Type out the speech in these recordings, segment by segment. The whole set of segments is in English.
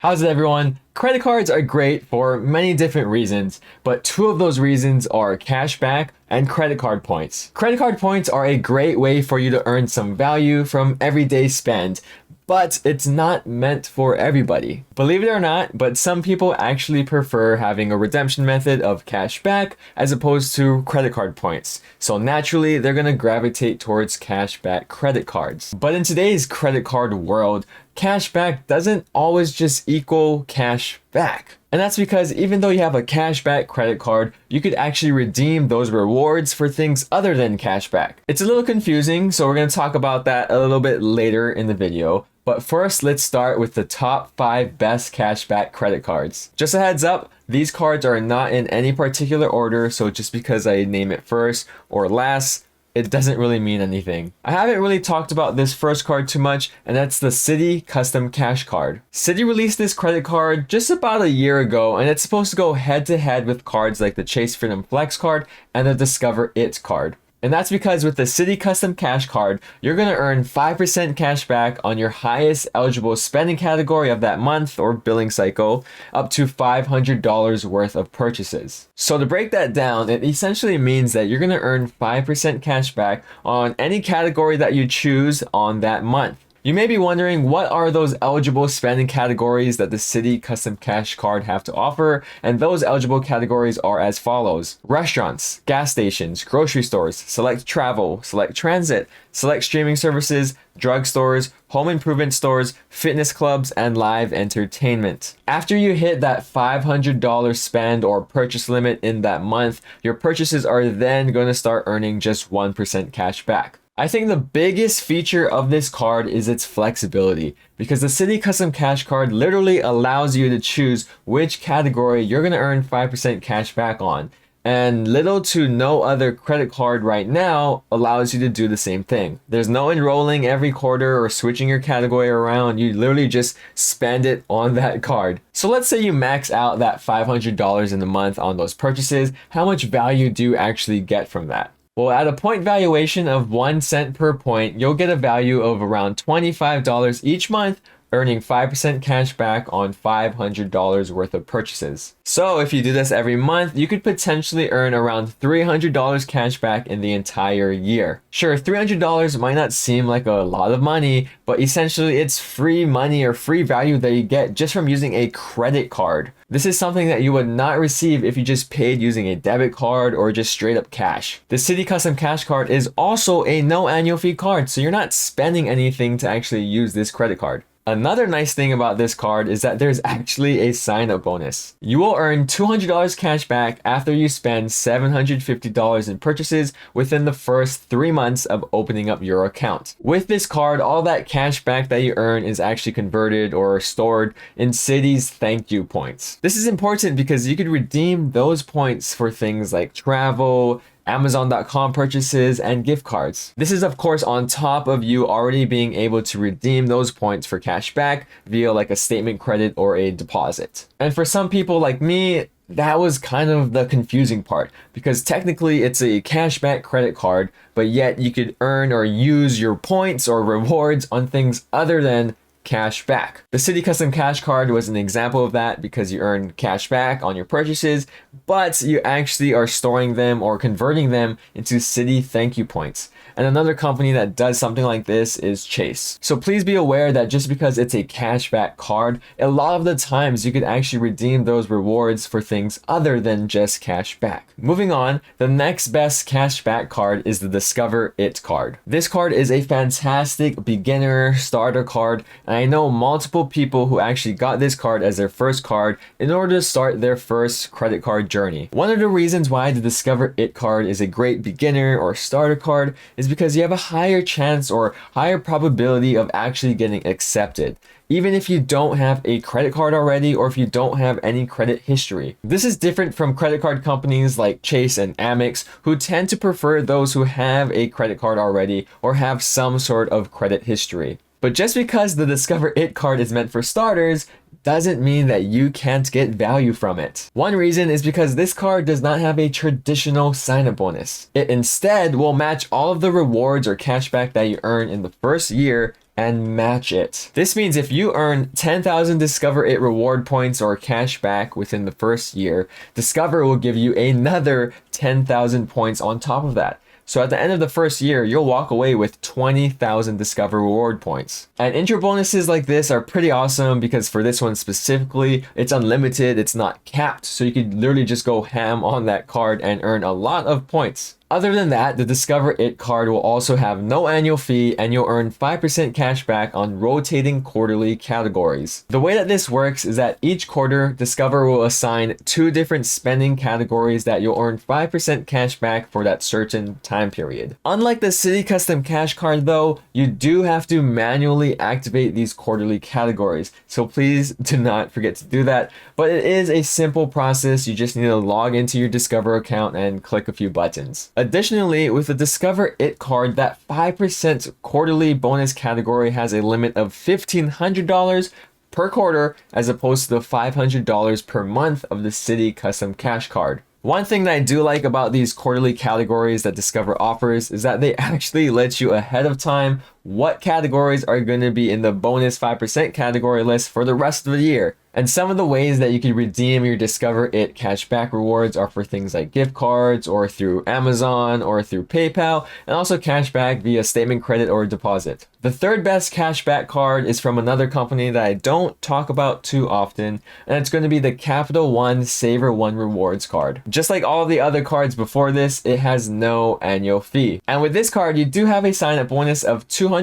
How's it, everyone? Credit cards are great for many different reasons, but two of those reasons are cashback and credit card points. Credit card points are a great way for you to earn some value from everyday spend, but it's not meant for everybody. Believe it or not, but some people actually prefer having a redemption method of cashback as opposed to credit card points. So naturally, they're gonna gravitate towards cashback credit cards. But in today's credit card world, cashback doesn't always just equal cash back. And that's because even though you have a cashback credit card, you could actually redeem those rewards for things other than cashback. It's a little confusing, so we're going to talk about that a little bit later in the video. But first, let's start with the top 5 best cashback credit cards. Just a heads up, these cards are not in any particular order, so just because I name it first or last, it doesn't really mean anything. I haven't really talked about this first card too much, and that's the Citi Custom Cash Card. Citi released this credit card just about a year ago, and it's supposed to go head to head with cards like the Chase Freedom Flex card and the Discover It card. And that's because with the Citi Custom Cash Card, you're going to earn 5% cash back on your highest eligible spending category of that month or billing cycle, up to $500 worth of purchases. So to break that down, it essentially means that you're going to earn 5% cash back on any category that you choose on that month. You may be wondering, what are those eligible spending categories that the Citi Custom Cash Card have to offer? And those eligible categories are as follows: restaurants, gas stations, grocery stores, select travel, select transit, select streaming services, drugstores, home improvement stores, fitness clubs, and live entertainment. After you hit that $500 spend or purchase limit in that month, your purchases are then going to start earning just 1% cash back. I think the biggest feature of this card is its flexibility, because the Citi Custom Cash Card literally allows you to choose which category you're going to earn 5% cash back on. And little to no other credit card right now allows you to do the same thing. There's no enrolling every quarter or switching your category around. You literally just spend it on that card. So let's say you max out that $500 in the month on those purchases. How much value do you actually get from that? Well, at a point valuation of 1 cent per point, you'll get a value of around $25 each month, earning 5% cash back on $500 worth of purchases. So if you do this every month, you could potentially earn around $300 cash back in the entire year. Sure, $300 might not seem like a lot of money, but essentially it's free money or free value that you get just from using a credit card. This is something that you would not receive if you just paid using a debit card or just straight up cash. The Citi Custom Cash Card is also a no annual fee card, so you're not spending anything to actually use this credit card. Another nice thing about this card is that there's actually a sign-up bonus. You will earn $200 cash back after you spend $750 in purchases within the first 3 months of opening up your account. With this card, all that cash back that you earn is actually converted or stored in Citi's thank you points. This is important because you could redeem those points for things like travel, Amazon.com purchases, and gift cards. This is of course on top of you already being able to redeem those points for cash back via like a statement credit or a deposit. And for some people like me, that was kind of the confusing part, because technically it's a cashback credit card, but yet you could earn or use your points or rewards on things other than cash back. The Citi Custom Cash Card was an example of that because you earn cash back on your purchases, but you actually are storing them or converting them into Citi thank you points. And another company that does something like this is Chase. So please be aware that just because it's a cashback card, a lot of the times you could actually redeem those rewards for things other than just cash back. Moving on, the next best cashback card is the Discover It card. This card is a fantastic beginner starter card, and I know multiple people who actually got this card as their first card in order to start their first credit card journey. One of the reasons why the Discover It card is a great beginner or starter card is because you have a higher chance or higher probability of actually getting accepted, even if you don't have a credit card already or if you don't have any credit history. This is different from credit card companies like Chase and Amex, who tend to prefer those who have a credit card already or have some sort of credit history. But just because the Discover It card is meant for starters doesn't mean that you can't get value from it. One reason is because this card does not have a traditional sign-up bonus. It instead will match all of the rewards or cashback that you earn in the first year and match it. This means if you earn 10,000 Discover It reward points or cash back within the first year, Discover will give you another 10,000 points on top of that. So at the end of the first year, you'll walk away with 20,000 Discover reward points. And intro bonuses like this are pretty awesome because for this one specifically, it's unlimited, it's not capped, so you could literally just go ham on that card and earn a lot of points. Other than that, the Discover It card will also have no annual fee and you'll earn 5% cash back on rotating quarterly categories. The way that this works is that each quarter, Discover will assign 2 different spending categories that you'll earn 5% cash back for that certain time period. Unlike the City Custom Cash card though, you do have to manually activate these quarterly categories, so please do not forget to do that. But it is a simple process, you just need to log into your Discover account and click a few buttons. Additionally, with the Discover It card, that 5% quarterly bonus category has a limit of $1,500 per quarter as opposed to the $500 per month of the City Custom Cash card. One thing that I do like about these quarterly categories that Discover offers is that they actually let you ahead of time what categories are going to be in the bonus 5% category list for the rest of the year. And some of the ways that you can redeem your Discover It cashback rewards are for things like gift cards or through Amazon or through PayPal, and also cashback via statement credit or deposit. The third best cashback card is from another company that I don't talk about too often, and it's going to be the Capital One Savor One Rewards card. Just like all of the other cards before this, it has no annual fee. And with this card, you do have a sign-up bonus of $200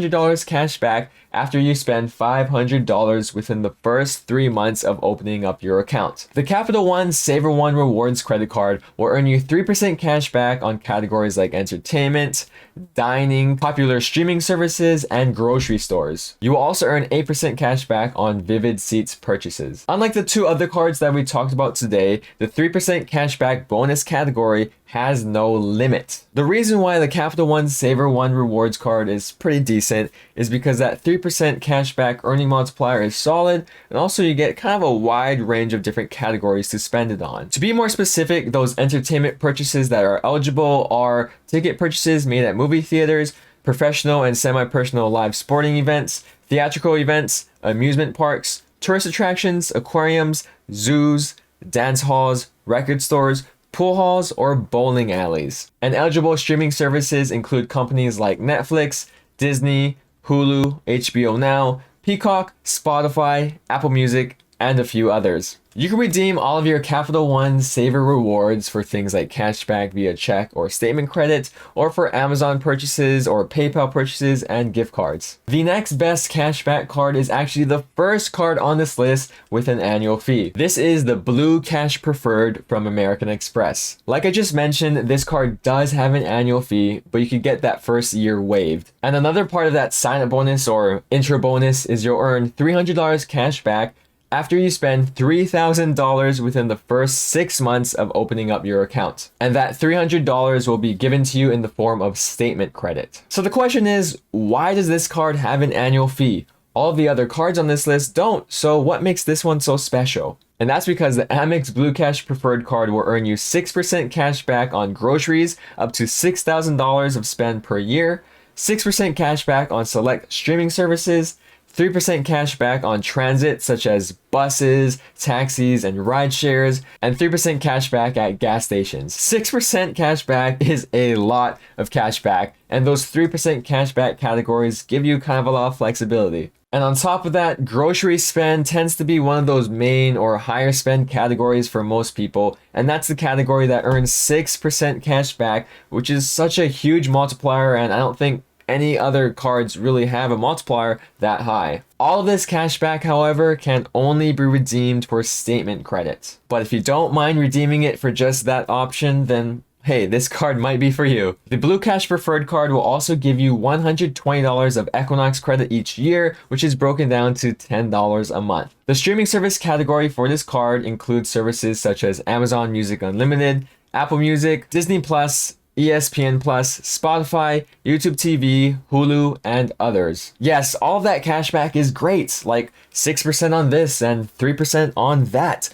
cashback after you spend $500 within the first 3 months of opening up your account. The Capital One Savor One Rewards credit card will earn you 3% cash back on categories like entertainment, dining, popular streaming services, and grocery stores. You will also earn 8% cash back on Vivid Seats purchases. Unlike the 2 other cards that we talked about today, the 3% cashback bonus category has no limit. The reason why the Capital One Savor One Rewards card is pretty decent is because that 3% cashback earning multiplier is solid, and also you get kind of a wide range of different categories to spend it on. To be more specific, those entertainment purchases that are eligible are ticket purchases made at movie theaters, professional and semi-personal live sporting events, theatrical events, amusement parks, tourist attractions, aquariums, zoos, dance halls, record stores, pool halls, or bowling alleys. And eligible streaming services include companies like Netflix, Disney, Hulu, HBO Now, Peacock, Spotify, Apple Music, and a few others. You can redeem all of your Capital One Savor rewards for things like cashback via check or statement credit, or for Amazon purchases or PayPal purchases and gift cards. The next best cashback card is actually the first card on this list with an annual fee. This is the Blue Cash Preferred from American Express. Like I just mentioned, this card does have an annual fee, but you could get that first year waived. And another part of that sign-up bonus or intro bonus is you'll earn $300 cash back after you spend $3,000 within the first 6 months of opening up your account. And that $300 will be given to you in the form of statement credit. So the question is, why does this card have an annual fee? All of the other cards on this list don't, so what makes this one so special? And that's because the Amex Blue Cash Preferred card will earn you 6% cash back on groceries up to $6,000 of spend per year, 6% cash back on select streaming services, 3% cash back on transit such as buses, taxis, and ride shares, and 3% cash back at gas stations. 6% cash back is a lot of cash back, and those 3% cash back categories give you kind of a lot of flexibility. And on top of that, grocery spend tends to be one of those main or higher spend categories for most people, and that's the category that earns 6% cash back, which is such a huge multiplier, and I don't think any other cards really have a multiplier that high. All of this cashback, however, can only be redeemed for statement credit. But if you don't mind redeeming it for just that option, then hey, this card might be for you. The Blue Cash Preferred card will also give you $120 of Equinox credit each year, which is broken down to $10 a month. The streaming service category for this card includes services such as Amazon Music Unlimited, Apple Music, Disney Plus, ESPN Plus, Spotify, YouTube TV, Hulu, and others. Yes, all of that cashback is great, like 6% on this and 3% on that.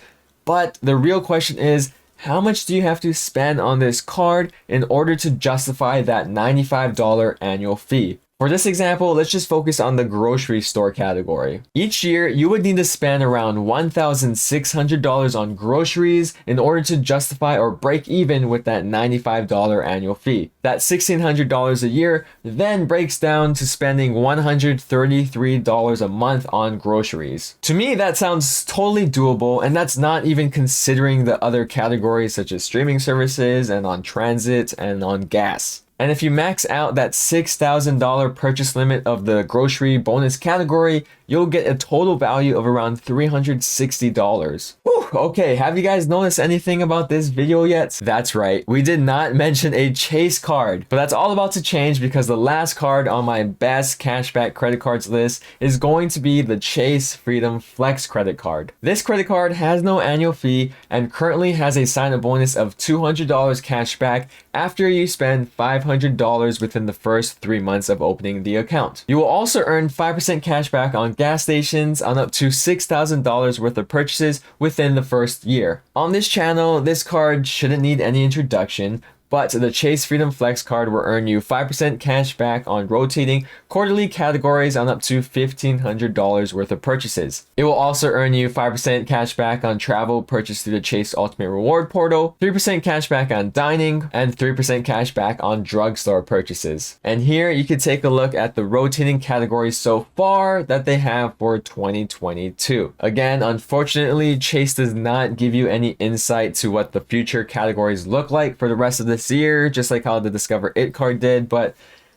But the real question is, how much do you have to spend on this card in order to justify that $95 annual fee? For this example, let's just focus on the grocery store category. Each year, you would need to spend around $1,600 on groceries in order to justify or break even with that $95 annual fee. That $1,600 a year then breaks down to spending $133 a month on groceries. To me, that sounds totally doable, and that's not even considering the other categories such as streaming services and on transit and on gas. And if you max out that $6,000 purchase limit of the grocery bonus category, you'll get a total value of around $360. Whew, okay, have you guys noticed anything about this video yet? That's right, we did not mention a Chase card, but that's all about to change because the last card on my best cashback credit cards list is going to be the Chase Freedom Flex credit card. This credit card has no annual fee and currently has a sign-up bonus of $200 cashback after you spend $500 within the first 3 months of opening the account. You will also earn 5% cashback on gas stations on up to $6,000 worth of purchases within the first year. On this channel, this card shouldn't need any introduction, but the Chase Freedom Flex card will earn you 5% cash back on rotating quarterly categories on up to $1,500 worth of purchases. It will also earn you 5% cash back on travel purchased through the Chase Ultimate Reward Portal, 3% cash back on dining, and 3% cash back on drugstore purchases. And here you can take a look at the rotating categories so far that they have for 2022. Again, unfortunately, Chase does not give you any insight to what the future categories look like for the rest of this year, just like how the Discover It card did, but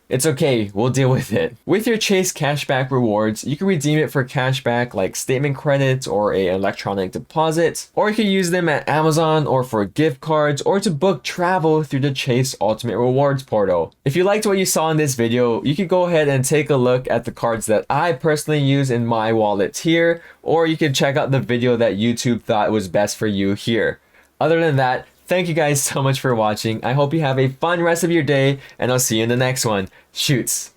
it's okay, we'll deal with it. With your Chase cashback rewards, you can redeem it for cashback like statement credits or a electronic deposit, or you can use them at Amazon or for gift cards or to book travel through the Chase Ultimate Rewards portal. If you liked what you saw in this video, you can go ahead and take a look at the cards that I personally use in my wallet here, or you can check out the video that YouTube thought was best for you here. Other than that, thank you guys so much for watching. I hope you have a fun rest of your day, and I'll see you in the next one. Shoots.